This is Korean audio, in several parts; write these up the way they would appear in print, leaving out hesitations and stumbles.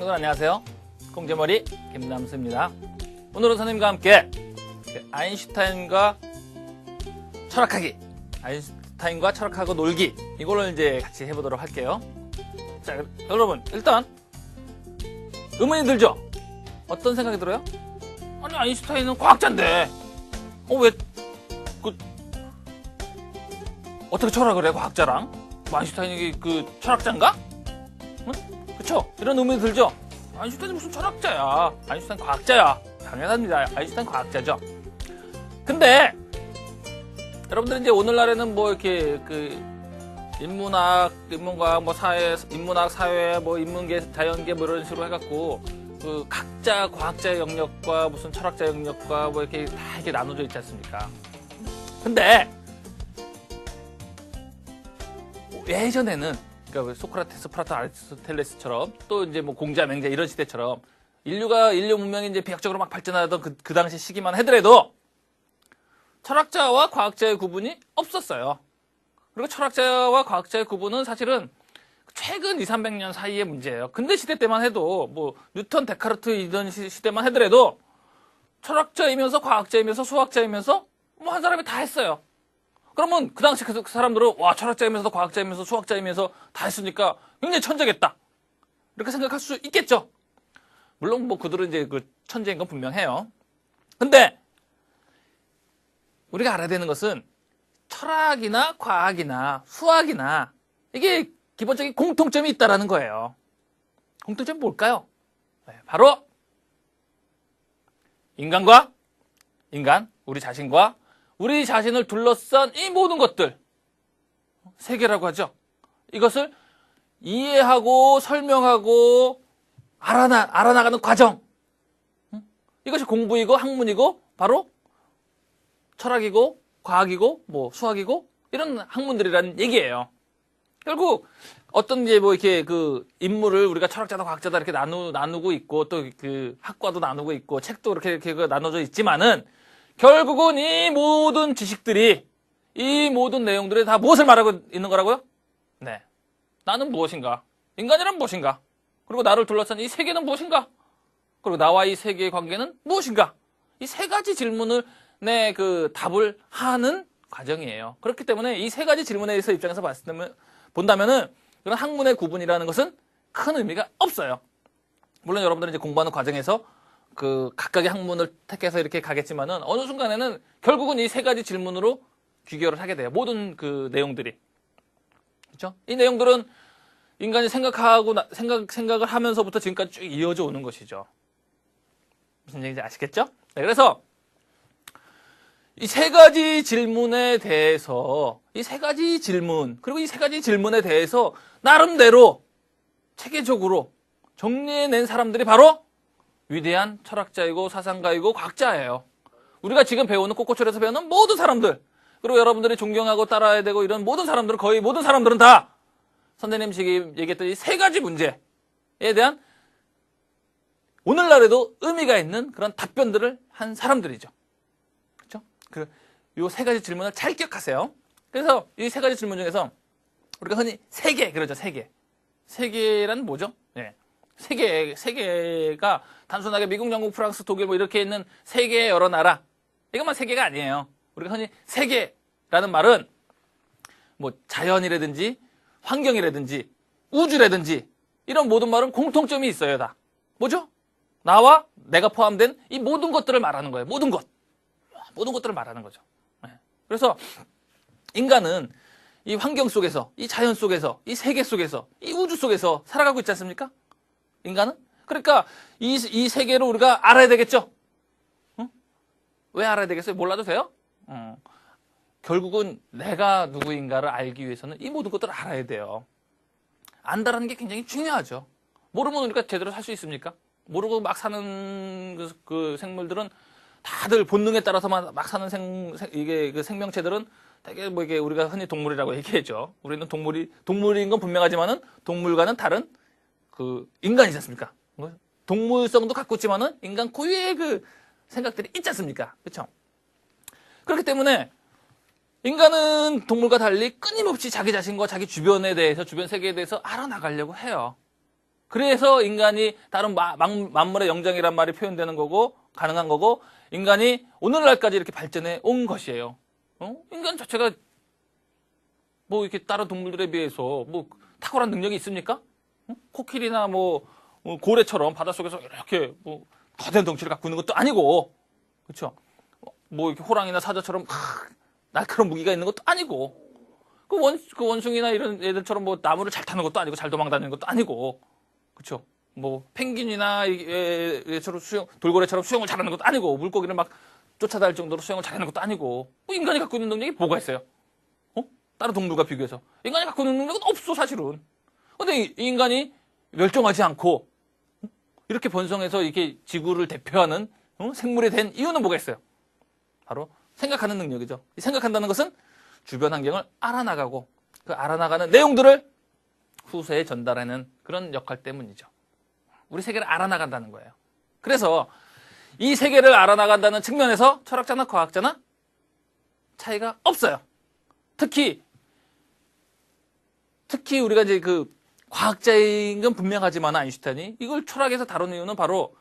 친구들 안녕하세요. 꽁지머리 김남수입니다. 오늘은 선생님과 함께 아인슈타인과 철학하기, 아인슈타인과 철학하고 놀기, 이거를 이제 같이 해보도록 할게요. 자, 여러분 일단 의문이 들죠? 어떤 생각이 들어요? 아니 아인슈타인은 과학자인데 왜 어떻게 철학을 해? 과학자랑? 아인슈타인이 그 철학자인가? 응? 그쵸? 이런 의문이 들죠? 아인슈타인이 무슨 철학자야? 아인슈타인 과학자야. 당연합니다. 아인슈타인 과학자죠. 근데 여러분들 이제 오늘날에는 뭐 이렇게 인문학, 인문과학, 뭐 사회, 인문학, 사회, 뭐 인문계, 자연계 뭐 이런 식으로 해갖고 그 각자 과학자의 영역과 무슨 철학자 영역과 뭐 이렇게 다 이렇게 나눠져 있지 않습니까? 근데 예전에는 그러니까 소크라테스, 플라톤, 아리스토텔레스처럼 또 이제 뭐 공자, 맹자 이런 시대처럼 인류 문명이 이제 비약적으로 막 발전하던 그 당시 시기만 하더라도 철학자와 과학자의 구분이 없었어요. 그리고 철학자와 과학자의 구분은 사실은 최근 200~300년 사이의 문제예요. 근대 시대 때만 해도 뭐 뉴턴, 데카르트 이런 시대만 하더라도 철학자이면서 과학자이면서 수학자이면서 뭐 한 사람이 다 했어요. 그러면 그 당시 그 사람들은 와 철학자이면서 과학자이면서 수학자이면서 다 했으니까 굉장히 천재겠다 이렇게 생각할 수 있겠죠. 물론 뭐 그들은 이제 그 천재인 건 분명해요. 근데 우리가 알아야 되는 것은 철학이나 과학이나 수학이나 이게 기본적인 공통점이 있다라는 거예요. 공통점이 뭘까요? 바로 인간, 우리 자신과 우리 자신을 둘러싼 이 모든 것들, 세계라고 하죠. 이것을 이해하고 설명하고 알아나가는 과정. 이것이 공부이고 학문이고 바로 철학이고 과학이고 뭐 수학이고 이런 학문들이라는 얘기예요. 결국 어떤 이제 뭐 이렇게 그 인물을 우리가 철학자다 과학자다 이렇게 나누고 있고 또 그 학과도 나누고 있고 책도 이렇게 나눠져 있지만은 결국은 이 모든 지식들이 이 모든 내용들이 다 무엇을 말하고 있는 거라고요? 네. 나는 무엇인가? 인간이란 무엇인가? 그리고 나를 둘러싼 이 세계는 무엇인가? 그리고 나와 이 세계의 관계는 무엇인가? 이 세 가지 질문을 그 답을 하는 과정이에요. 그렇기 때문에 이 세 가지 질문에 대해서 입장에서 본다면은 그런 학문의 구분이라는 것은 큰 의미가 없어요. 물론 여러분들은 이제 공부하는 과정에서 그 각각의 학문을 택해서 이렇게 가겠지만은 어느 순간에는 결국은 이 세 가지 질문으로 귀결을 하게 돼요. 모든 그 내용들이. 그렇죠? 이 내용들은 인간이 생각을 하면서부터 지금까지 쭉 이어져 오는 것이죠. 무슨 얘기인지 아시겠죠? 네, 그래서 이 세 가지 질문에 대해서 그리고 이 세 가지 질문에 대해서 나름대로 체계적으로 정리해낸 사람들이 바로 위대한 철학자이고 사상가이고 과학자예요. 우리가 지금 배우는 꽃꽃철에서 배우는 모든 사람들, 그리고 여러분들이 존경하고 따라야 되고 이런 모든 사람들은 거의 모든 사람들은 다 선생님 지금 얘기했던 이 세 가지 문제에 대한 오늘날에도 의미가 있는 그런 답변들을 한 사람들이죠. 그렇죠? 요 세 가지 질문을 잘 기억하세요. 그래서 이 세 가지 질문 중에서 우리가 흔히 세계 그러죠. 세계란 뭐죠? 네. 세계가 단순하게 미국, 영국, 프랑스, 독일 뭐 이렇게 있는 세계의 여러 나라, 이것만 세계가 아니에요. 우리가 흔히 세계라는 말은 뭐 자연이라든지 환경이라든지 우주라든지 이런 모든 말은 공통점이 있어요. 다 뭐죠? 나와 내가 포함된 이 모든 것들을 말하는 거예요. 모든 것들을 말하는 거죠. 그래서 인간은 이 환경 속에서, 이 자연 속에서, 이 세계 속에서, 이 우주 속에서 살아가고 있지 않습니까? 인간은? 그러니까 이 세계를 우리가 알아야 되겠죠? 응? 왜 알아야 되겠어요? 몰라도 돼요? 결국은 내가 누구인가를 알기 위해서는 이 모든 것들을 알아야 돼요. 안다라는 게 굉장히 중요하죠. 모르면 우리가 제대로 살 수 있습니까? 모르고 막 사는 그 생물들은 다들 본능에 따라서만 막 사는 이게 그 생명체들은 되게 뭐 이게 우리가 흔히 동물이라고 얘기하죠. 우리는 동물인 건 분명하지만은 동물과는 다른 그 인간이지 않습니까? 동물성도 갖고 있지만은 인간 고유의 그 생각들이 있지 않습니까? 그렇죠? 그렇기 때문에 인간은 동물과 달리 끊임없이 자기 자신과 자기 주변에 대해서, 주변 세계에 대해서 알아나가려고 해요. 그래서 인간이 다른 만물의 영장이란 말이 표현되는 거고 가능한 거고 인간이 오늘날까지 이렇게 발전해 온 것이에요. 인간 자체가 뭐 이렇게 다른 동물들에 비해서 뭐 탁월한 능력이 있습니까? 코끼리나 뭐 고래처럼 바닷속에서 이렇게 뭐 거대한 덩치를 갖고 있는 것도 아니고, 그렇죠? 뭐 이렇게 호랑이나 사자처럼 날카로운 무기가 있는 것도 아니고, 그 원숭이나 이런 애들처럼 뭐 나무를 잘 타는 것도 아니고 잘 도망다니는 것도 아니고, 그렇죠? 뭐 펭귄이나 얘처럼 돌고래처럼 수영을 잘하는 것도 아니고, 물고기를 막 쫓아다닐 정도로 수영을 잘하는 것도 아니고, 뭐 인간이 갖고 있는 능력이 뭐가 있어요? 다른 동물과 비교해서 인간이 갖고 있는 능력은 없어 사실은. 근데 이 인간이 멸종하지 않고 이렇게 번성해서 이렇게 지구를 대표하는 생물이 된 이유는 뭐가 있어요? 바로 생각하는 능력이죠. 이 생각한다는 것은 주변 환경을 알아나가고 그 알아나가는 내용들을 후세에 전달하는 그런 역할 때문이죠. 우리 세계를 알아나간다는 거예요. 그래서 이 세계를 알아나간다는 측면에서 철학자나 과학자나 차이가 없어요. 특히 우리가 이제 그 과학자인 건 분명하지만 아인슈타인이 이걸 철학에서 다루는 이유는 바로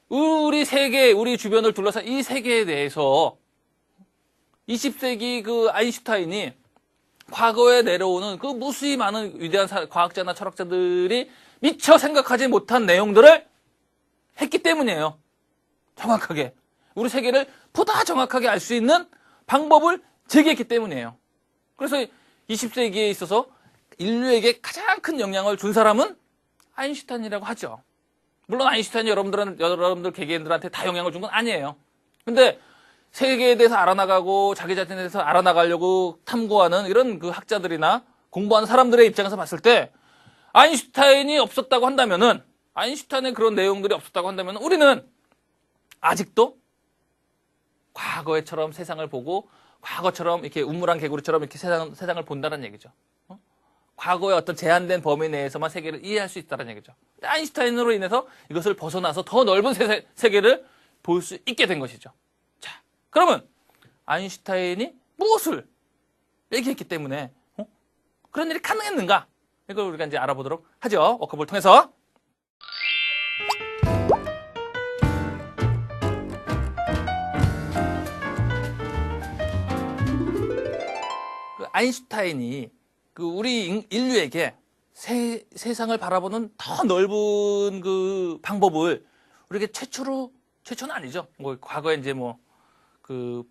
우리 세계, 우리 주변을 둘러싼 이 세계에 대해서 20세기 그 아인슈타인이 과거에 내려오는 그 무수히 많은 위대한 과학자나 철학자들이 미처 생각하지 못한 내용들을 했기 때문이에요. 정확하게. 우리 세계를 보다 정확하게 알 수 있는 방법을 제기했기 때문이에요. 그래서 20세기에 있어서 인류에게 가장 큰 영향을 준 사람은 아인슈타인이라고 하죠. 물론 아인슈타인이 여러분들 개개인들한테 다 영향을 준 건 아니에요. 근데 세계에 대해서 알아나가고 자기 자신에 대해서 알아나가려고 탐구하는 이런 그 학자들이나 공부하는 사람들의 입장에서 봤을 때 아인슈타인이 없었다고 한다면은 아인슈타인의 그런 내용들이 없었다고 한다면 우리는 아직도 과거에처럼 세상을 보고 과거처럼 이렇게 우물한 개구리처럼 이렇게 세상을 본다는 얘기죠. 과거의 어떤 제한된 범위 내에서만 세계를 이해할 수 있다는 얘기죠. 아인슈타인으로 인해서 이것을 벗어나서 더 넓은 세계를 볼 수 있게 된 것이죠. 자, 그러면 아인슈타인이 무엇을 얘기했기 때문에 그런 일이 가능했는가? 이걸 우리가 이제 알아보도록 하죠. 워크업을 통해서. 아인슈타인이 그 우리 인류에게 세상을 바라보는 더 넓은 그 방법을 우리에게 최초는 아니죠. 뭐 과거에 이제 뭐 그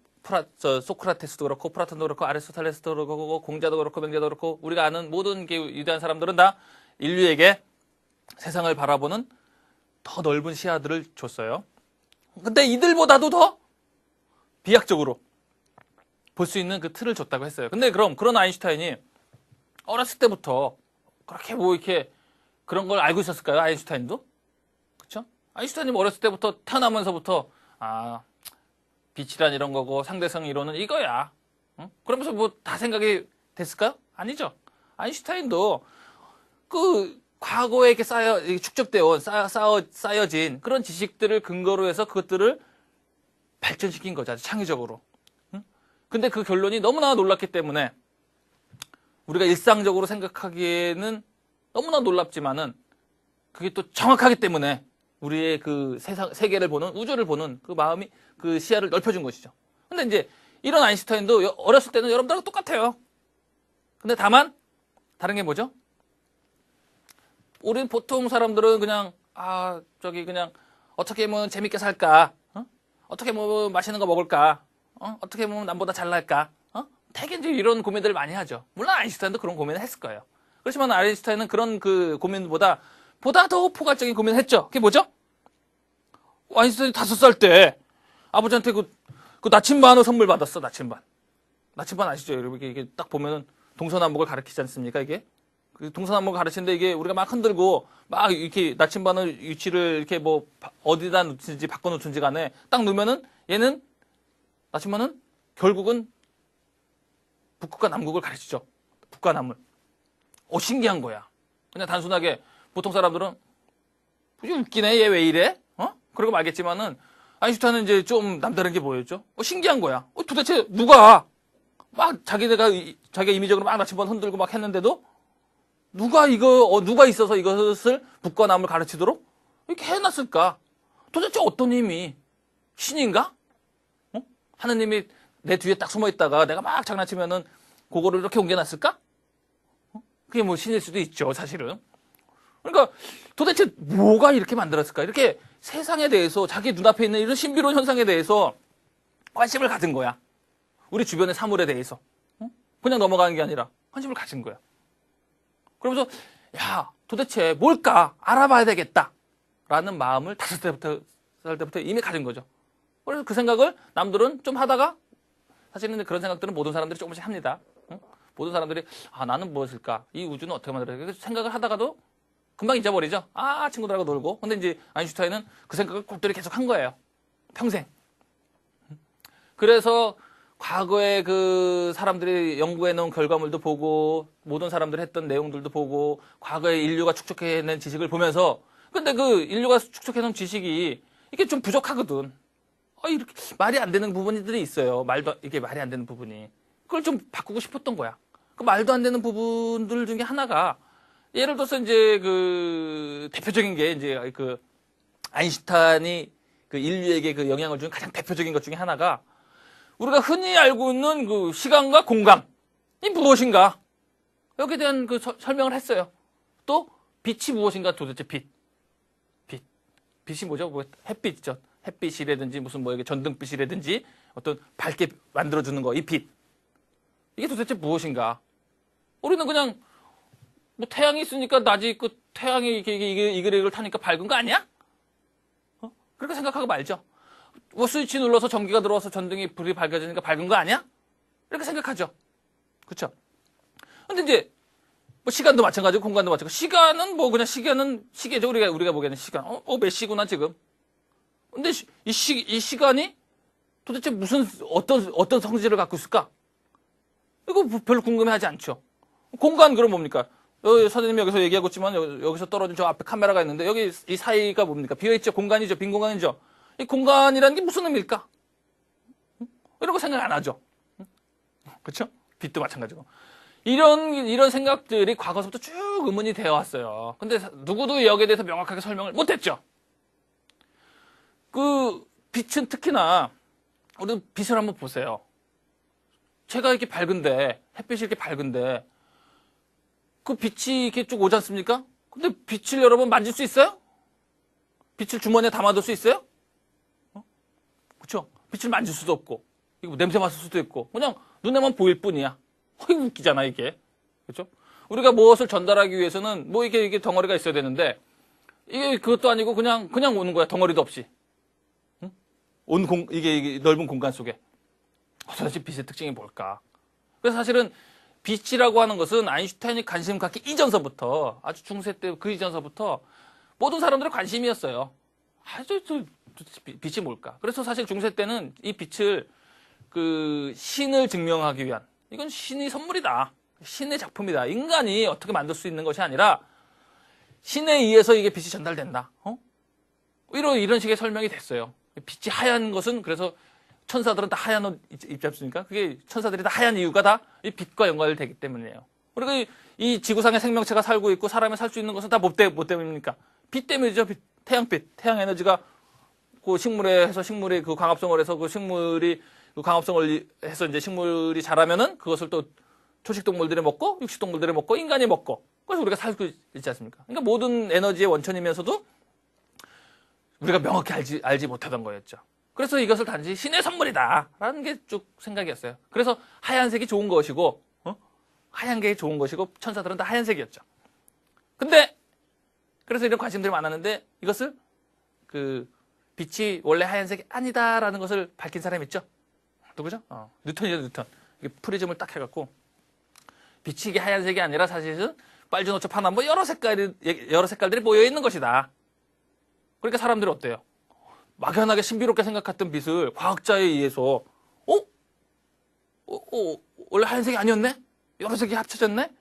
소크라테스도 그렇고 플라톤도 그렇고 아리스토텔레스도 그렇고 공자도 그렇고 맹자도 그렇고 우리가 아는 모든 게 위대한 사람들은 다 인류에게 세상을 바라보는 더 넓은 시야들을 줬어요. 근데 이들보다도 더 비약적으로 볼 수 있는 그 틀을 줬다고 했어요. 근데 그런 아인슈타인이 어렸을 때부터 그렇게 뭐 이렇게 그런 걸 알고 있었을까요? 아인슈타인도? 그쵸? 아인슈타인이 어렸을 때부터 태어나면서부터 빛이란 이런 거고 상대성 이론은 이거야. 응? 그러면서 뭐 다 생각이 됐을까요? 아니죠. 아인슈타인도 그 과거에 이렇게 축적되어 온 쌓여진 그런 지식들을 근거로 해서 그것들을 발전시킨 거죠. 아주 창의적으로. 근데 그 결론이 너무나 놀랍기 때문에 우리가 일상적으로 생각하기에는 너무나 놀랍지만은 그게 또 정확하기 때문에 우리의 그 세계를 보는, 우주를 보는 그 마음이 그 시야를 넓혀준 것이죠. 근데 이제 이런 아인슈타인도 어렸을 때는 여러분들하고 똑같아요. 근데 다만 다른 게 뭐죠? 우린 보통 사람들은 그냥 그냥 어떻게 하면 재밌게 살까? 어떻게 뭐 맛있는 거 먹을까? 어떻게 하면 남보다 잘날까? 되게 이제 이런 고민들을 많이 하죠. 물론 아인슈타인도 그런 고민을 했을 거예요. 그렇지만 아인슈타인은 그런 그 고민보다 더 포괄적인 고민을 했죠. 그게 뭐죠? 아인슈타인이 5살 때 아버지한테 그 나침반을 선물 받았어. 나침반 아시죠? 여러분 이게 딱 보면은 동서남북을 가리키지 않습니까? 이게 그 동서남북을 가르치는데 이게 우리가 막 흔들고 막 이렇게 나침반을 위치를 이렇게 뭐 어디다 놓든지 바꿔 놓든지 간에 딱 놓으면은 얘는 나침반은 결국은 북극과 남극을 가르치죠. 북과 남을. 신기한 거야. 그냥 단순하게 보통 사람들은 웃기네. 얘 왜 이래? 그러고 말겠지만은 아인슈타인은 이제 좀 남다른 게 뭐였죠? 신기한 거야. 도대체 누가 막 자기가 임의적으로 막 나침반 흔들고 막 했는데도 누가 있어서 이것을 북과 남을 가르치도록 이렇게 해놨을까? 도대체 어떤 힘이? 신인가? 하느님이 내 뒤에 딱 숨어 있다가 내가 막 장난치면은 그거를 이렇게 옮겨놨을까? 그게 뭐 신일 수도 있죠, 사실은. 그러니까 도대체 뭐가 이렇게 만들었을까? 이렇게 세상에 대해서 자기 눈앞에 있는 이런 신비로운 현상에 대해서 관심을 가진 거야. 우리 주변의 사물에 대해서. 그냥 넘어가는 게 아니라 관심을 가진 거야. 그러면서 야, 도대체 뭘까? 알아봐야 되겠다. 라는 마음을 5살 때부터 이미 가진 거죠. 그래서 그 생각을 남들은 좀 하다가 사실은 그런 생각들은 모든 사람들이 조금씩 합니다. 모든 사람들이 나는 무엇일까? 이 우주는 어떻게 만들어야 돼? 생각을 하다가도 금방 잊어버리죠. 친구들하고 놀고. 근데 이제 아인슈타인은 그 생각을 꼴똘히 계속 한 거예요. 평생. 그래서 과거에 그 사람들이 연구해 놓은 결과물도 보고 모든 사람들이 했던 내용들도 보고 과거에 인류가 축적해낸 지식을 보면서 근데 그 인류가 축적해 놓은 지식이 이게 좀 부족하거든. 이렇게 말이 안 되는 부분들이 있어요. 이게 말이 안 되는 부분이. 그걸 좀 바꾸고 싶었던 거야. 그 말도 안 되는 부분들 중에 하나가 예를 들어서 이제 그 대표적인 게 이제 그 아인슈타인이 그 인류에게 그 영향을 준 가장 대표적인 것 중에 하나가 우리가 흔히 알고 있는 그 시간과 공간이 무엇인가? 여기에 대한 그 설명을 했어요. 또 빛이 무엇인가 도대체 빛이 뭐죠? 뭐 햇빛이죠. 햇빛이라든지 무슨 뭐 이게 전등빛이라든지 어떤 밝게 만들어주는 거, 이 빛. 이게 도대체 무엇인가? 우리는 그냥 뭐 태양이 있으니까 낮이 있고 태양이 이걸 타니까 밝은 거 아니야? 그렇게 생각하고 말죠. 뭐 스위치 눌러서 전기가 들어와서 전등이 불이 밝아지니까 밝은 거 아니야? 이렇게 생각하죠. 그렇죠? 근데 이제 뭐 시간도 마찬가지고 공간도 마찬가지고 시간은 뭐 그냥 시계죠. 우리가 보기에는 시간. 몇 시구나 지금. 근데 이 시간이 도대체 어떤 성질을 갖고 있을까? 이거 별로 궁금해하지 않죠. 공간 그럼 뭡니까? 선생님이 여기서 얘기하고 있지만 여기서 떨어진 저 앞에 카메라가 있는데 여기 이 사이가 뭡니까? 비어있죠. 공간이죠. 빈 공간이죠. 이 공간이라는 게 무슨 의미일까? 이런 거 생각 안 하죠. 그렇죠? 빛도 마찬가지고. 이런 생각들이 과거서부터 쭉 의문이 되어 왔어요. 근데 누구도 여기에 대해서 명확하게 설명을 못 했죠. 그 빛은 특히나 우리 빛을 한번 보세요. 제가 이렇게 밝은데 햇빛이 이렇게 밝은데 그 빛이 이렇게 쭉 오지 않습니까? 근데 빛을 여러분 만질 수 있어요? 빛을 주머니에 담아둘 수 있어요? 그렇죠? 빛을 만질 수도 없고 이거 냄새 맡을 수도 있고 그냥 눈에만 보일 뿐이야. 이거 웃기잖아 이게. 그렇죠? 우리가 무엇을 전달하기 위해서는 뭐 이게 덩어리가 있어야 되는데 이게 그것도 아니고 그냥 오는 거야. 덩어리도 없이. 이게 넓은 공간 속에. 도대체 빛의 특징이 뭘까? 그래서 사실은 빛이라고 하는 것은 아인슈타인이 관심 갖기 이전서부터 아주 중세 때 그 이전서부터 모든 사람들의 관심이었어요. 빛이 뭘까? 그래서 사실 중세 때는 이 빛을 그 신을 증명하기 위한 이건 신의 선물이다. 신의 작품이다. 인간이 어떻게 만들 수 있는 것이 아니라 신에 의해서 이게 빛이 전달된다. 이런 식의 설명이 됐어요. 빛이 하얀 것은 그래서 천사들은 다 하얀 옷 입지 않습니까? 그게 천사들이 다 하얀 이유가 다 이 빛과 연관되기 때문이에요. 그리고 이 지구상의 생명체가 살고 있고 사람이 살 수 있는 것은 다 뭐 때문입니까? 빛 때문이죠. 태양빛. 태양 에너지가 그 식물에 해서 식물이 그 광합성을 해서 그 식물이 그 광합성을 해서 이제 식물이 자라면은 그것을 또 초식 동물들이 먹고 육식 동물들이 먹고 인간이 먹고 그래서 우리가 살고 있지 않습니까? 그러니까 모든 에너지의 원천이면서도 우리가 명확히 알지 못하던 거였죠. 그래서 이것을 단지 신의 선물이다라는 게 쭉 생각이었어요. 그래서 하얀색이 좋은 것이고, 하얀 게 좋은 것이고 천사들은 다 하얀색이었죠. 근데 그래서 이런 관심들이 많았는데 이것을 그 빛이 원래 하얀색이 아니다라는 것을 밝힌 사람이 있죠. 누구죠? 뉴턴이죠, 뉴턴. 이게 프리즘을 딱 해갖고 빛이 이게 하얀색이 아니라 사실은 빨주노초 파남 뭐 여러 색깔들이 모여 있는 것이다. 그러니까 사람들이 어때요? 막연하게 신비롭게 생각했던 빛을 과학자에 의해서 원래 하얀색이 아니었네? 여러 색이 합쳐졌네?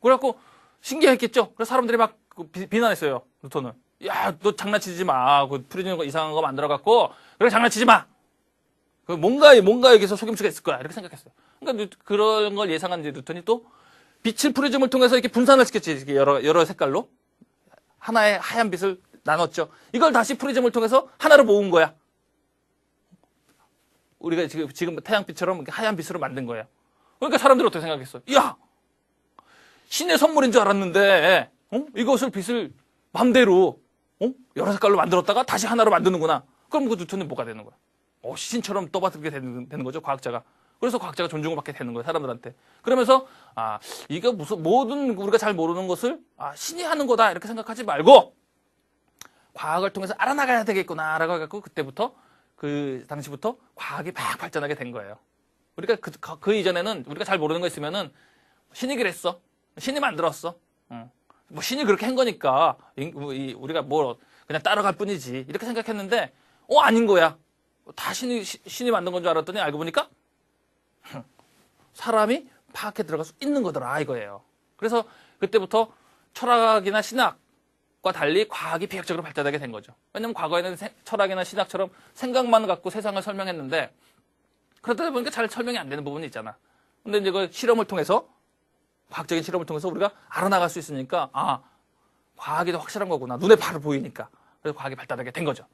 그래갖고 신기했겠죠? 그래서 사람들이 막 비난했어요. 뉴턴은. 야, 너 장난치지 마. 그 프리즘 거 이상한 거 만들어갖고 그래 장난치지 마. 뭔가 여기서 속임수가 있을 거야. 이렇게 생각했어요. 그러니까 그런 걸 예상한 이제 뉴턴이 또 빛을 프리즘을 통해서 이렇게 분산을 시켰지. 이렇게 여러 색깔로. 하나의 하얀 빛을 나눴죠. 이걸 다시 프리즘을 통해서 하나로 모은 거야. 우리가 지금 태양빛처럼 이렇게 하얀 빛으로 만든 거예요. 그러니까 사람들이 어떻게 생각했어? 야! 신의 선물인 줄 알았는데, 이것을 빛을 맘대로, 여러 색깔로 만들었다가 다시 하나로 만드는구나. 그럼 그 뉴턴은 뭐가 되는 거야? 신처럼 떠받들게 되는 거죠, 과학자가. 그래서 과학자가 존중을 받게 되는 거예요, 사람들한테. 그러면서, 이거 모든 우리가 잘 모르는 것을, 신이 하는 거다, 이렇게 생각하지 말고, 과학을 통해서 알아나가야 되겠구나라고 해갖고 그때부터 그 당시부터 과학이 막 발전하게 된 거예요. 우리가 그 이전에는 우리가 잘 모르는 거 있으면은 신이 그랬어, 신이 만들었어, 뭐 신이 그렇게 한 거니까 우리가 뭐 그냥 따라갈 뿐이지 이렇게 생각했는데 아닌 거야. 다 신이 만든 건 줄 알았더니 알고 보니까 사람이 파악해 들어갈 수 있는 거더라 이거예요. 그래서 그때부터 철학이나 신학 과 달리 과학이 비약적으로 발달하게 된 거죠. 왜냐면 과거에는 철학이나 신학처럼 생각만 갖고 세상을 설명했는데 그러다 보니까 잘 설명이 안 되는 부분이 있잖아. 근데 이제 그 실험을 통해서 과학적인 실험을 통해서 우리가 알아나갈 수 있으니까 과학이 더 확실한 거구나. 눈에 바로 보이니까. 그래서 과학이 발달하게 된 거죠.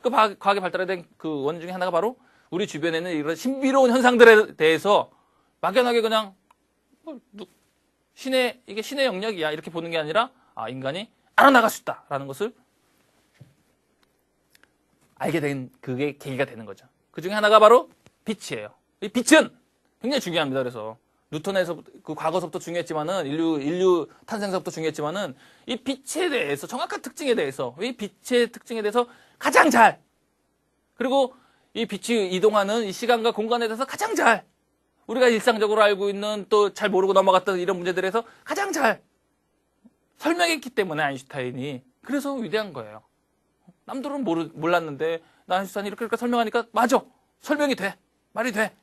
그 과학이 발달하게 된 그 원인 중에 하나가 바로 우리 주변에는 이런 신비로운 현상들에 대해서 막연하게 그냥 이게 신의 영역이야 이렇게 보는 게 아니라 인간이 알아나갈 수 있다라는 것을 알게 된 그게 계기가 되는 거죠. 그 중에 하나가 바로 빛이에요. 이 빛은 굉장히 중요합니다. 그래서 뉴턴에서 그 과거서부터 중요했지만은 인류 탄생서부터 중요했지만은 이 빛에 대해서 정확한 특징에 대해서 이 빛의 특징에 대해서 가장 잘 그리고 이 빛이 이동하는 이 시간과 공간에 대해서 가장 잘 우리가 일상적으로 알고 있는 또 잘 모르고 넘어갔던 이런 문제들에서 가장 잘 설명했기 때문에 아인슈타인이 그래서 위대한 거예요. 남들은 몰랐는데 나 아인슈타인이 이렇게 설명하니까 맞아. 설명이 돼. 말이 돼.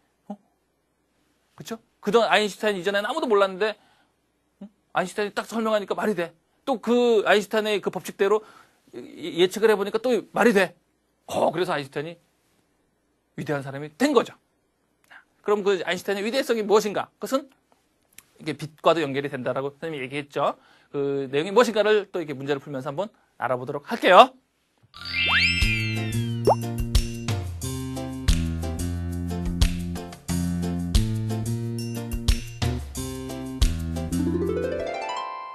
그렇죠? 그동안 아인슈타인 이전에는 아무도 몰랐는데 아인슈타인이 딱 설명하니까 말이 돼. 또 그 아인슈타인의 그 법칙대로 예측을 해보니까 또 말이 돼. 그래서 아인슈타인이 위대한 사람이 된 거죠. 그럼 그 아인슈타인의 위대성이 무엇인가? 그것은 이게 빛과도 연결이 된다라고 선생님이 얘기했죠. 그 내용이 무엇인가를 또 이렇게 문제를 풀면서 한번 알아보도록 할게요.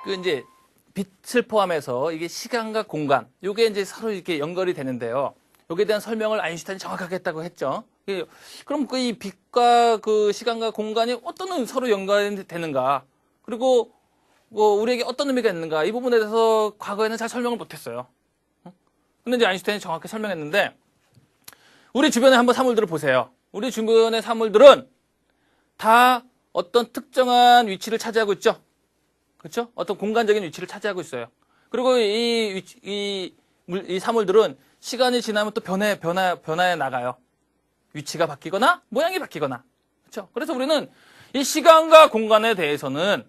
그 이제 빛을 포함해서 이게 시간과 공간, 요게 이제 서로 이렇게 연결이 되는데요. 여기에 대한 설명을 아인슈타인이 정확하게 했다고 했죠. 그럼 그 이 빛과 그 시간과 공간이 어떤 서로 연관이 되는가? 그리고 우리에게 어떤 의미가 있는가? 이 부분에 대해서 과거에는 잘 설명을 못했어요. 근데 이제 아인슈타인이 정확히 설명했는데 우리 주변의 한번 사물들을 보세요. 우리 주변의 사물들은 다 어떤 특정한 위치를 차지하고 있죠. 그렇죠? 어떤 공간적인 위치를 차지하고 있어요. 그리고 이 사물들은 시간이 지나면 또 변화해 나가요. 위치가 바뀌거나 모양이 바뀌거나. 그렇죠? 그래서 우리는 이 시간과 공간에 대해서는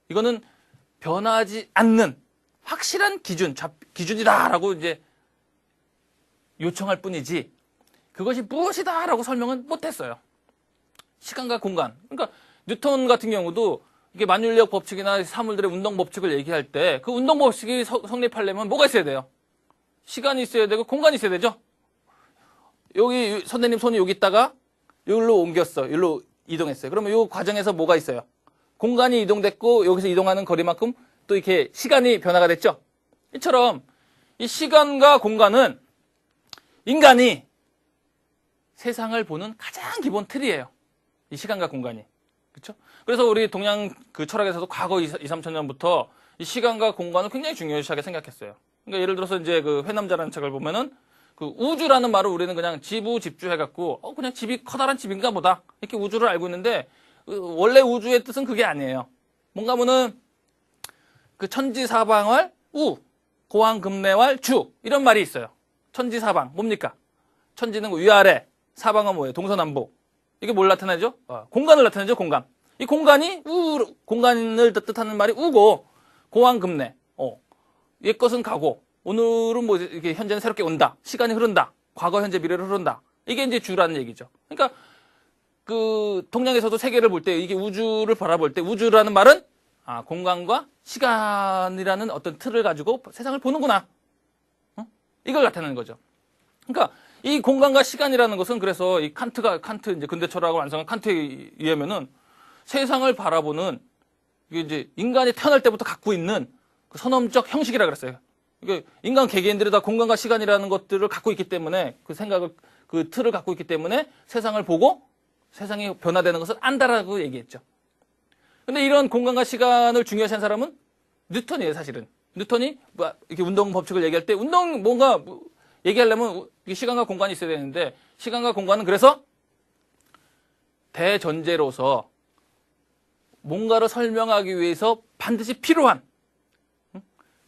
이거는 변하지 않는 확실한 기준이다라고 이제 요청할 뿐이지 그것이 무엇이다라고 설명은 못했어요. 시간과 공간. 그러니까 뉴턴 같은 경우도 이게 만율력 법칙이나 사물들의 운동 법칙을 얘기할 때 그 운동 법칙이 성립하려면 뭐가 있어야 돼요? 시간이 있어야 되고 공간이 있어야 되죠. 여기 선생님 손이 여기 있다가 여기로 옮겼어. 여기로 이동했어요. 그러면 이 과정에서 뭐가 있어요? 공간이 이동됐고 여기서 이동하는 거리만큼 또 이렇게 시간이 변화가 됐죠. 이처럼 이 시간과 공간은 인간이 세상을 보는 가장 기본 틀이에요. 이 시간과 공간이. 그렇죠? 그래서 우리 동양 그 철학에서도 과거 2, 3천 년부터 이 시간과 공간을 굉장히 중요시하게 생각했어요. 그러니까 예를 들어서 이제 그 회남자라는 책을 보면은 그 우주라는 말을 우리는 그냥 지부집주 해갖고 그냥 집이 커다란 집인가 보다 이렇게 우주를 알고 있는데 원래 우주의 뜻은 그게 아니에요. 뭔가 하면은 그 천지사방을 고왕금내왈 주 이런 말이 있어요. 천지사방 뭡니까? 천지는 위아래, 사방은 뭐예요? 동서남북. 이게 뭘 나타내죠? 공간을 나타내죠. 공간. 이 공간이 공간을 뜻하는 말이 우고 고왕금내. 옛 것은 가고 오늘은 뭐 이게 현재는 새롭게 온다. 시간이 흐른다. 과거, 현재, 미래로 흐른다. 이게 이제 주라는 얘기죠. 그러니까 그 동양에서도 세계를 볼 때 이게 우주를 바라볼 때 우주라는 말은 공간과 시간이라는 어떤 틀을 가지고 세상을 보는구나. 이걸 나타내는 거죠. 그러니까 이 공간과 시간이라는 것은 그래서 이 칸트 이제 근대 철학을 완성한 칸트에 의하면은 세상을 바라보는 이게 이제 인간이 태어날 때부터 갖고 있는 그 선언적 형식이라 그랬어요. 이게 인간 개개인들이 다 공간과 시간이라는 것들을 갖고 있기 때문에 그 생각을 그 틀을 갖고 있기 때문에 세상을 보고 세상이 변화되는 것을 안다라고 얘기했죠. 근데 이런 공간과 시간을 중요시한 사람은 뉴턴이에요, 사실은. 뉴턴이 이렇게 운동 법칙을 얘기할 때 뭔가 얘기하려면 시간과 공간이 있어야 되는데 시간과 공간은 그래서 대전제로서 뭔가를 설명하기 위해서 반드시 필요한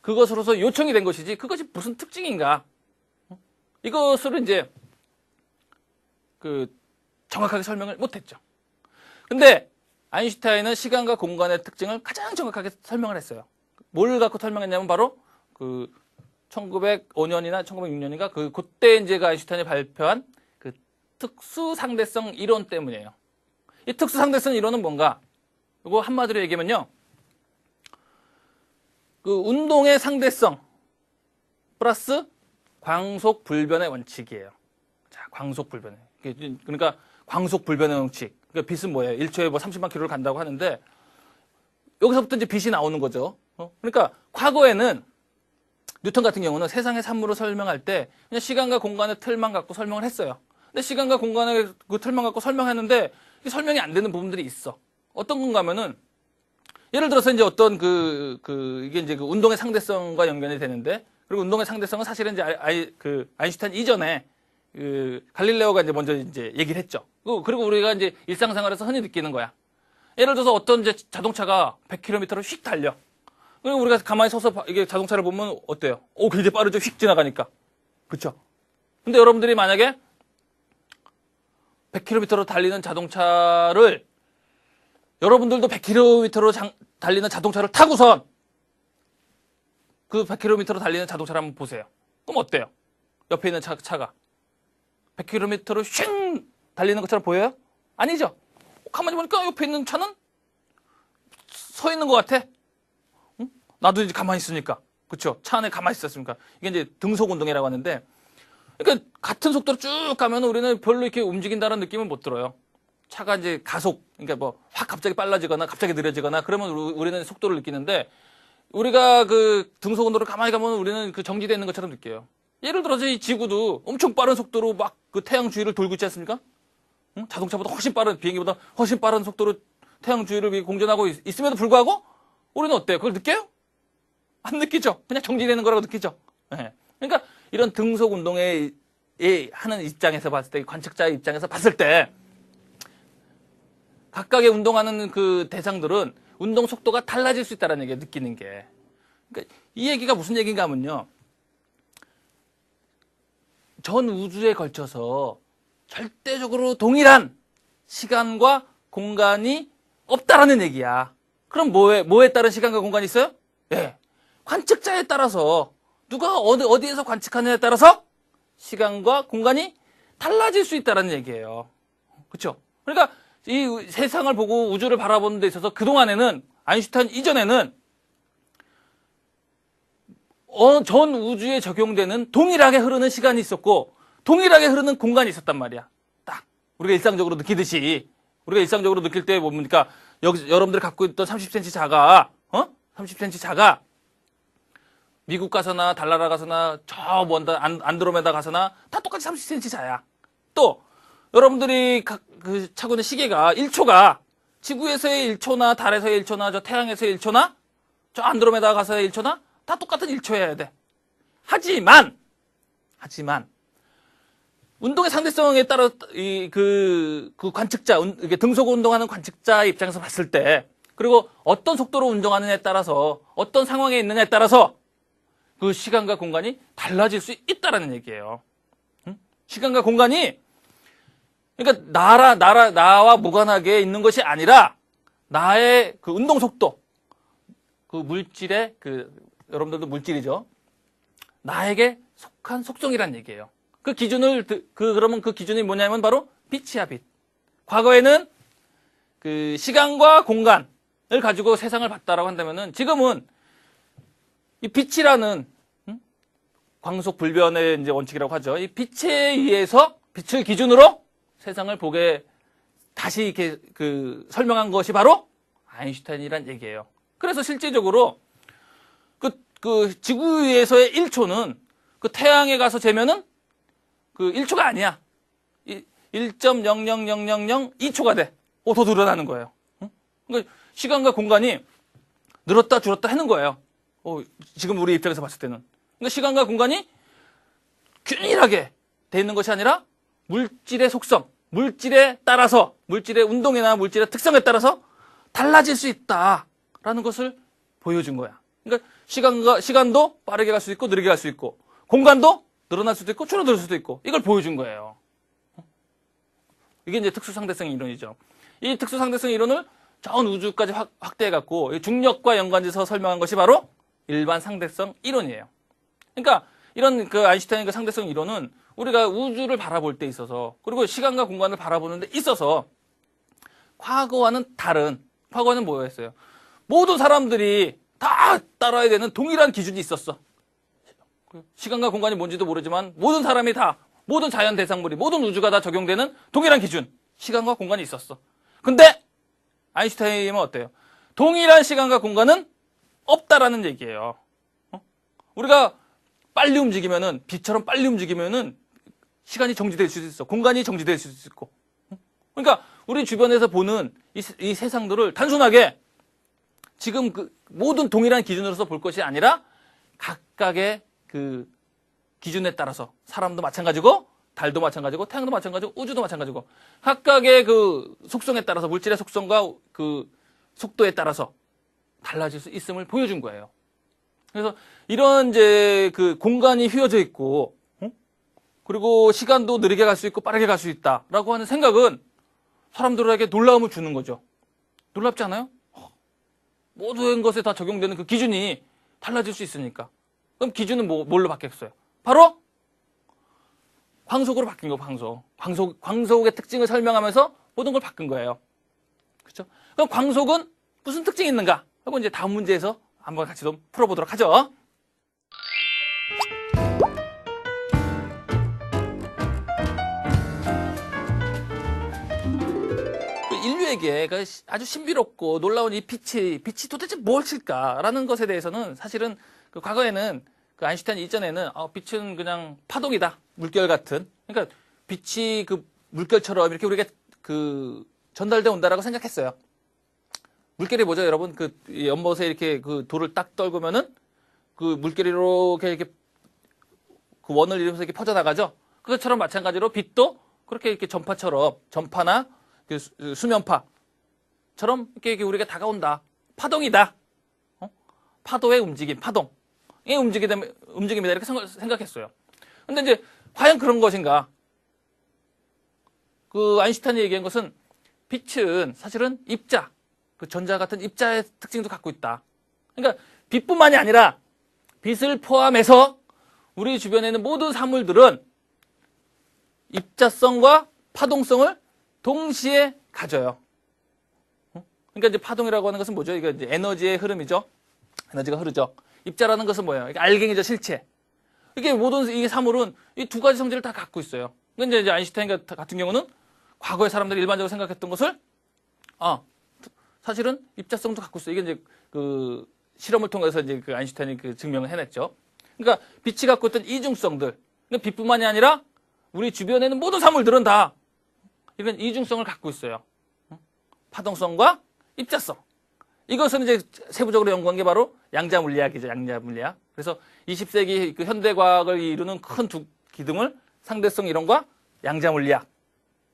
그것으로서 요청이 된 것이지 그것이 무슨 특징인가 이것을 이제 정확하게 설명을 못했죠. 근데 아인슈타인은 시간과 공간의 특징을 가장 정확하게 설명을 했어요. 뭘 갖고 설명했냐면 바로 1905년이나 1906년인가 그때 이제 아인슈타인이 발표한 그 특수상대성 이론 때문이에요. 이 특수상대성 이론은 뭔가? 이거 한마디로 얘기하면요. 그 운동의 상대성 플러스 광속불변의 원칙이에요. 자, 광속불변의. 그러니까 광속불변의 원칙. 그러니까 빛은 뭐예요? 1초에 30만 킬로를 간다고 하는데 여기서부터 이제 빛이 나오는 거죠. 그러니까 과거에는 뉴턴 같은 경우는 세상의 산물을 설명할 때 그냥 시간과 공간의 틀만 갖고 설명을 했어요. 근데 시간과 공간의 그 틀만 갖고 설명하는데 설명이 안 되는 부분들이 있어. 어떤 건가 하면은 예를 들어서 이제 어떤 이게 이제 그 운동의 상대성과 연관이 되는데 그리고 운동의 상대성은 사실은 이제 아인슈타인 이전에 갈릴레오가 이제 먼저 이제 얘기를 했죠. 그리고 우리가 이제 일상생활에서 흔히 느끼는 거야. 예를 들어서 어떤 이제 자동차가 100km를 휙 달려. 그리고 우리가 가만히 서서 이게 자동차를 보면 어때요? 굉장히 빠르죠? 휙 지나가니까. 그쵸? 근데 여러분들이 만약에 100km로 달리는 자동차를 여러분들도 100km로 달리는 자동차를 타고선 그 100km로 달리는 자동차를 한번 보세요. 그럼 어때요? 옆에 있는 차가 100km로 쉥 달리는 것처럼 보여요? 아니죠? 가만히 보니까 옆에 있는 차는 서 있는 것 같아. 응? 나도 이제 가만히 있으니까. 그쵸? 차 안에 가만히 있었으니까. 이게 이제 등속 운동이라고 하는데, 그러니까 같은 속도로 쭉 가면 우리는 별로 이렇게 움직인다는 느낌은 못 들어요. 차가 이제 가속, 그러니까 뭐 확 갑자기 빨라지거나 갑자기 느려지거나 그러면 우리는 속도를 느끼는데, 우리가 그 등속 운동을 가만히 가면 우리는 그 정지되어 있는 것처럼 느껴요. 예를 들어서 이 지구도 엄청 빠른 속도로 막 그 태양 주위를 돌고 있지 않습니까? 응? 자동차보다 훨씬 빠른, 비행기보다 훨씬 빠른 속도로 태양 주위를 공전하고 있음에도 불구하고 우리는 어때요? 그걸 느껴요? 안 느끼죠? 그냥 정지되는 거라고 느끼죠? 네. 그러니까 이런 등속 운동에 하는 입장에서 봤을 때, 관측자의 입장에서 봤을 때 각각의 운동하는 그 대상들은 운동 속도가 달라질 수 있다는 얘기예요, 느끼는 게. 그러니까 이 얘기가 무슨 얘기인가 하면요. 전 우주에 걸쳐서 절대적으로 동일한 시간과 공간이 없다라는 얘기야. 그럼 뭐에 따른 시간과 공간이 있어요? 예. 관측자에 따라서, 누가 어디에서 관측하느냐에 따라서 시간과 공간이 달라질 수 있다는 얘기예요. 그쵸? 그러니까 이 세상을 보고 우주를 바라보는 데 있어서 그동안에는, 아인슈타인 이전에는 전 우주에 적용되는 동일하게 흐르는 시간이 있었고 동일하게 흐르는 공간이 있었단 말이야. 딱 우리가 일상적으로 느끼듯이 우리가 일상적으로 느낄 때 뭡니까? 여러분들이 갖고 있던 30cm 자가 30cm 자가 미국 가서나 달나라 가서나 저 먼 안드로메다 가서나 다 똑같이 30cm 자야. 또 여러분들이 차고 있는 시계가 1초가 지구에서의 1초나 달에서의 1초나 저 태양에서의 1초나 저 안드로메다 가서의 1초나 다 똑같은 1초여야 돼. 하지만 운동의 상대성에 따라 그 관측자, 등속 운동하는 관측자 입장에서 봤을 때, 그리고 어떤 속도로 운동하느냐에 따라서, 어떤 상황에 있느냐에 따라서 그 시간과 공간이 달라질 수 있다라는 얘기예요. 응? 시간과 공간이 그러니까 나와 무관하게 있는 것이 아니라 나의 그 운동 속도, 그 물질의 여러분들도 물질이죠. 나에게 속한 속성이란 얘기예요. 그러면 그 기준이 뭐냐면 바로 빛이야, 빛. 과거에는 그 시간과 공간을 가지고 세상을 봤다라고 한다면은 지금은 이 빛이라는 광속 불변의 이제 원칙이라고 하죠. 이 빛에 의해서 빛을 기준으로 세상을 보게 다시 이렇게 그 설명한 것이 바로 아인슈타인이란 얘기예요. 그래서 실질적으로 그 지구 위에서의 1초는 그 태양에 가서 재면은 그 1초가 아니야. 1.0000002초가 돼. 더 늘어나는 거예요. 그러니까 시간과 공간이 늘었다 줄었다 하는 거예요. 지금 우리 입장에서 봤을 때는. 그러니까 시간과 공간이 균일하게 돼 있는 것이 아니라 물질의 속성, 물질에 따라서, 물질의 운동이나 물질의 특성에 따라서 달라질 수 있다라는 것을 보여준 거야. 그러니까 시간도 빠르게 갈 수 있고 느리게 갈 수 있고, 공간도 늘어날 수도 있고 줄어들 수도 있고, 이걸 보여준 거예요. 이게 이제 특수상대성 이론이죠. 이 특수상대성 이론을 전 우주까지 확대해갖고 중력과 연관지어서 설명한 것이 바로 일반 상대성 이론이에요. 그러니까 이런 그 아인슈타인의 그 상대성 이론은 우리가 우주를 바라볼 때 있어서, 그리고 시간과 공간을 바라보는 데 있어서 과거와는 다른, 과거는 뭐였어요? 모든 사람들이 다 따라야 되는 동일한 기준이 있었어. 시간과 공간이 뭔지도 모르지만 모든 사람이 다, 모든 자연 대상물이, 모든 우주가 다 적용되는 동일한 기준, 시간과 공간이 있었어. 근데 아인슈타인은 어때요? 동일한 시간과 공간은 없다라는 얘기예요. 우리가 빨리 움직이면은, 빛처럼 빨리 움직이면은 시간이 정지될 수도 있어. 공간이 정지될 수도 있고. 그러니까 우리 주변에서 보는 이 세상들을 단순하게 지금 그 모든 동일한 기준으로서 볼 것이 아니라 각각의 그 기준에 따라서, 사람도 마찬가지고 달도 마찬가지고 태양도 마찬가지고 우주도 마찬가지고 각각의 그 속성에 따라서, 물질의 속성과 그 속도에 따라서 달라질 수 있음을 보여준 거예요. 그래서 이런 이제 그 공간이 휘어져 있고, 그리고 시간도 느리게 갈 수 있고 빠르게 갈 수 있다라고 하는 생각은 사람들에게 놀라움을 주는 거죠. 놀랍지 않아요? 모든 것에 다 적용되는 그 기준이 달라질 수 있으니까. 그럼 기준은 뭘로 바뀌었어요? 바로 광속으로 바뀐 거, 광속의 특징을 설명하면서 모든 걸 바꾼 거예요. 그렇죠? 그럼 광속은 무슨 특징이 있는가? 하고 이제 다음 문제에서 한번 같이 좀 풀어보도록 하죠. 인류에게 아주 신비롭고 놀라운 이 빛이 도대체 무엇일까라는 것에 대해서는 사실은 그 과거에는 그 아인슈타인 이전에는 빛은 그냥 파동이다, 물결 같은. 그러니까 빛이 그 물결처럼 이렇게 우리가 그 전달돼 온다라고 생각했어요. 물결이 뭐죠, 여러분? 그 연못에 이렇게 그 돌을 딱 떨구면은 그 물결이 이렇게 그 원을 이루면서 이렇게 퍼져나가죠. 그것처럼 마찬가지로 빛도 그렇게 이렇게 전파나 그 수면파처럼 이렇게 우리가 다가온다. 파동이다. 파도의 움직임, 파동. 이 움직임이다. 이렇게 생각했어요. 근데 이제 과연 그런 것인가? 그 아인슈타인이 얘기한 것은 빛은 사실은 입자, 그 전자 같은 입자의 특징도 갖고 있다. 그러니까 빛뿐만이 아니라 빛을 포함해서 우리 주변에 있는 모든 사물들은 입자성과 파동성을 동시에 가져요. 그러니까 이제 파동이라고 하는 것은 뭐죠? 이게 이제 에너지의 흐름이죠. 에너지가 흐르죠. 입자라는 것은 뭐예요? 이게 알갱이죠, 실체. 이게 모든 이 사물은 이 두 가지 성질을 다 갖고 있어요. 근데 이제 아인슈타인 같은 경우는 과거의 사람들이 일반적으로 생각했던 것을 사실은 입자성도 갖고 있어요. 이게 이제 그 실험을 통해서 이제 그 아인슈타인이 그 증명을 해냈죠. 그러니까 빛이 갖고 있던 이중성들, 그러니까 빛뿐만이 아니라 우리 주변에 있는 모든 사물들은 다 이런 이중성을 갖고 있어요. 파동성과 입자성. 이것은 이제 세부적으로 연구한 게 바로 양자물리학이죠. 양자물리학. 그래서 20세기 그 현대과학을 이루는 큰 두 기둥을 상대성 이론과 양자물리학.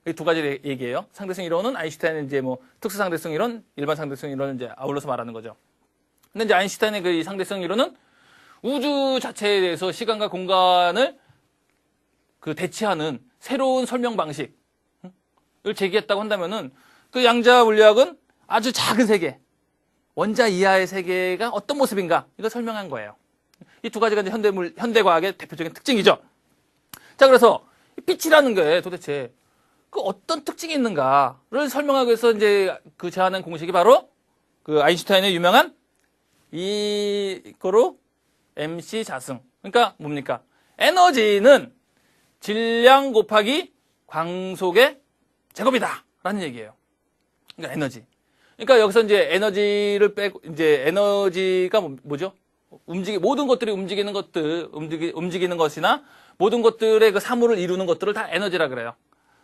이 두 가지 얘기예요. 상대성 이론은 아인슈타인의 이제 뭐 특수상대성 이론, 일반 상대성 이론을 이제 아울러서 말하는 거죠. 근데 이제 아인슈타인의 그 상대성 이론은 우주 자체에 대해서 시간과 공간을 그 대체하는 새로운 설명 방식을 제기했다고 한다면은 그 양자물리학은 아주 작은 세계, 원자 이하의 세계가 어떤 모습인가 이걸 설명한 거예요. 이 두 가지가 이제 현대과학의 대표적인 특징이죠. 자, 그래서 빛이라는 게 도대체 그 어떤 특징이 있는가를 설명하기 위해서 이제 그 제안한 공식이 바로 그 아인슈타인의 유명한 이거로 MC 자승. 그러니까 뭡니까? 에너지는 질량 곱하기 광속의 제곱이다. 라는 얘기예요. 그러니까 에너지. 그러니까 여기서 이제 에너지를 빼고, 이제 에너지가 뭐죠? 모든 것들이 움직이는 것이나 모든 것들의 그 사물을 이루는 것들을 다 에너지라 그래요.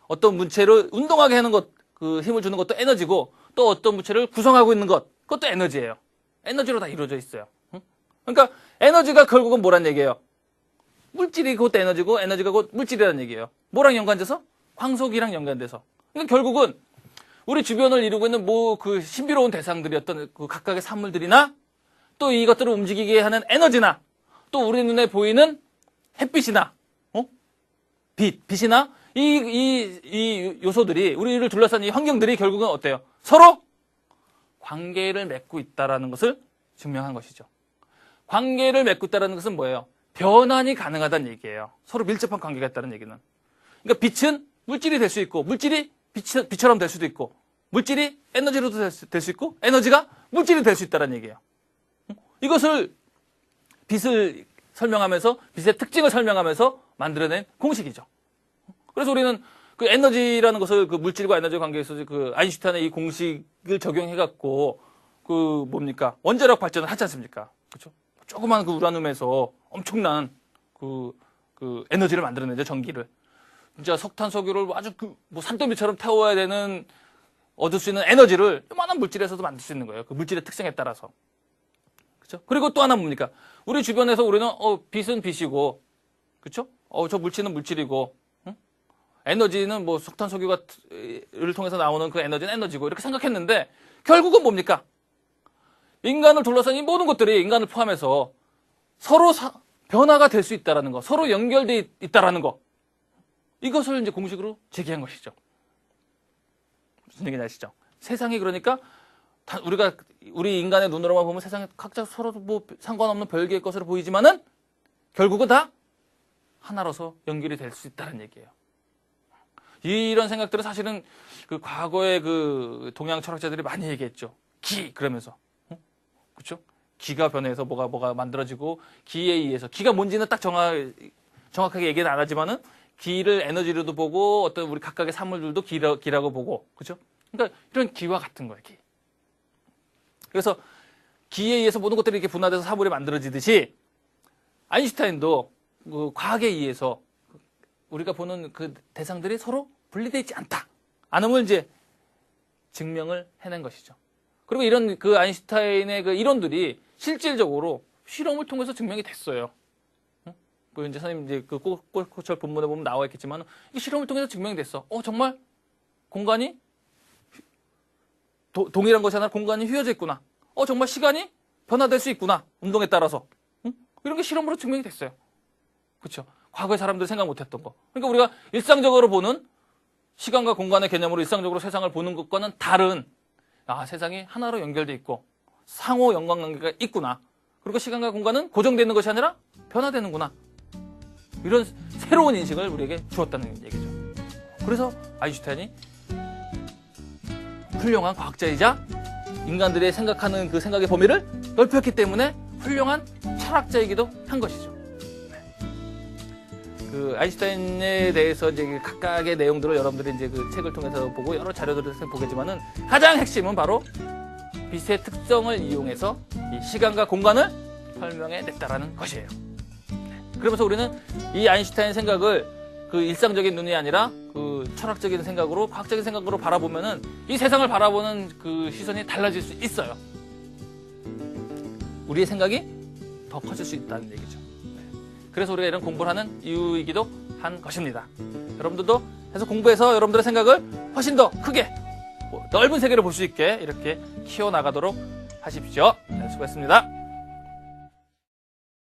어떤 물체를 운동하게 하는 것, 그 힘을 주는 것도 에너지고, 또 어떤 물체를 구성하고 있는 것, 그것도 에너지예요. 에너지로 다 이루어져 있어요. 그러니까 에너지가 결국은 뭐란 얘기예요? 물질이 그것도 에너지고, 에너지가 곧 물질이라는 얘기예요. 뭐랑 연관돼서? 광속이랑 연관돼서. 그러니까 결국은 우리 주변을 이루고 있는 그 신비로운 대상들이었던 그 각각의 산물들이나 또 이것들을 움직이게 하는 에너지나 또 우리 눈에 보이는 햇빛이나 빛이나 이 요소들이 우리를 둘러싼 이 환경들이 결국은 어때요? 서로 관계를 맺고 있다라는 것을 증명한 것이죠. 관계를 맺고 있다는 것은 뭐예요? 변환이 가능하다는 얘기예요. 서로 밀접한 관계가 있다는 얘기는. 그러니까 빛은 물질이 될 수 있고 물질이 빛처럼 될 수도 있고 물질이 에너지로도 될 수 있고 에너지가 물질이 될 수 있다는 얘기예요. 이것을 빛을 설명하면서 빛의 특징을 설명하면서 만들어낸 공식이죠. 그래서 우리는 그 에너지라는 것을 그 물질과 에너지 관계에서 그 아인슈타인의 이 공식을 적용해갖고 그 뭡니까 원자력 발전을 하지 않습니까? 그렇죠? 조그만 그 우라늄에서 엄청난 그 에너지를 만들어내죠, 전기를. 진짜 석탄, 석유를 아주 뭐 산더미처럼 태워야 되는 얻을 수 있는 에너지를 요만한 물질에서도 만들 수 있는 거예요. 그 물질의 특성에 따라서. 그렇죠? 그리고 또 하나 뭡니까? 우리 주변에서 우리는 빛은 빛이고, 그렇죠? 저 물질은 물질이고, 응? 에너지는 뭐 석탄, 석유를 통해서 나오는 그 에너지는 에너지고 이렇게 생각했는데 결국은 뭡니까? 인간을 둘러싼 이 모든 것들이 인간을 포함해서 서로 변화가 될 수 있다라는 거, 서로 연결돼 있다라는 거. 이것을 이제 공식으로 제기한 것이죠. 무슨 얘기인지 아시죠? 세상이 그러니까 우리 인간의 눈으로만 보면 세상에 각자 서로 뭐 상관없는 별개의 것으로 보이지만은 결국은 다 하나로서 연결이 될 수 있다는 얘기예요. 이런 생각들은 사실은 그 과거의 그 동양 철학자들이 많이 얘기했죠. 그러면서. 그렇죠? 기가 변해서 뭐가 만들어지고 기에 의해서 기가 뭔지는 딱 정확하게 얘기는 안 하지만은 기를 에너지로도 보고 어떤 우리 각각의 사물들도 기라고 보고 그렇죠? 그러니까 이런 기와 같은 거예요. 기. 그래서 기에 의해서 모든 것들이 이렇게 분화돼서 사물이 만들어지듯이 아인슈타인도 그 과학에 의해서 우리가 보는 그 대상들이 서로 분리되어 있지 않음을 이제 증명을 해낸 것이죠. 그리고 이런 그 아인슈타인의 그 이론들이 실질적으로 실험을 통해서 증명이 됐어요. 그 이제 선생님 이제 그 꼴코철 본문에 보면 나와 있겠지만 이 실험을 통해서 증명이 됐어. 정말 공간이 동일한 것이 아니라 공간이 휘어져 있구나. 정말 시간이 변화될 수 있구나. 운동에 따라서. 이런 게 실험으로 증명이 됐어요. 그렇죠? 과거의 사람들이 생각 못했던 거. 그러니까 우리가 일상적으로 보는 시간과 공간의 개념으로 일상적으로 세상을 보는 것과는 다른 세상이 하나로 연결돼 있고 상호 연관관계가 있구나. 그리고 시간과 공간은 고정되어 있는 것이 아니라 변화되는구나. 이런 새로운 인식을 우리에게 주었다는 얘기죠. 그래서 아인슈타인이 훌륭한 과학자이자 인간들의 생각하는 그 생각의 범위를 넓혔기 때문에 훌륭한 철학자이기도 한 것이죠. 그 아인슈타인에 대해서 이제 각각의 내용들을 여러분들이 이제 그 책을 통해서 보고 여러 자료들을 보겠지만은 가장 핵심은 바로 빛의 특성을 이용해서 이 시간과 공간을 설명해 냈다라는 것이에요. 그러면서 우리는 이 아인슈타인 생각을 그 일상적인 눈이 아니라 그 철학적인 생각으로 과학적인 생각으로 바라보면은 이 세상을 바라보는 그 시선이 달라질 수 있어요. 우리의 생각이 더 커질 수 있다는 얘기죠. 그래서 우리가 이런 공부를 하는 이유이기도 한 것입니다. 여러분들도 해서 공부해서 여러분들의 생각을 훨씬 더 크게 넓은 세계를 볼 수 있게 이렇게 키워나가도록 하십시오. 네, 수고했습니다.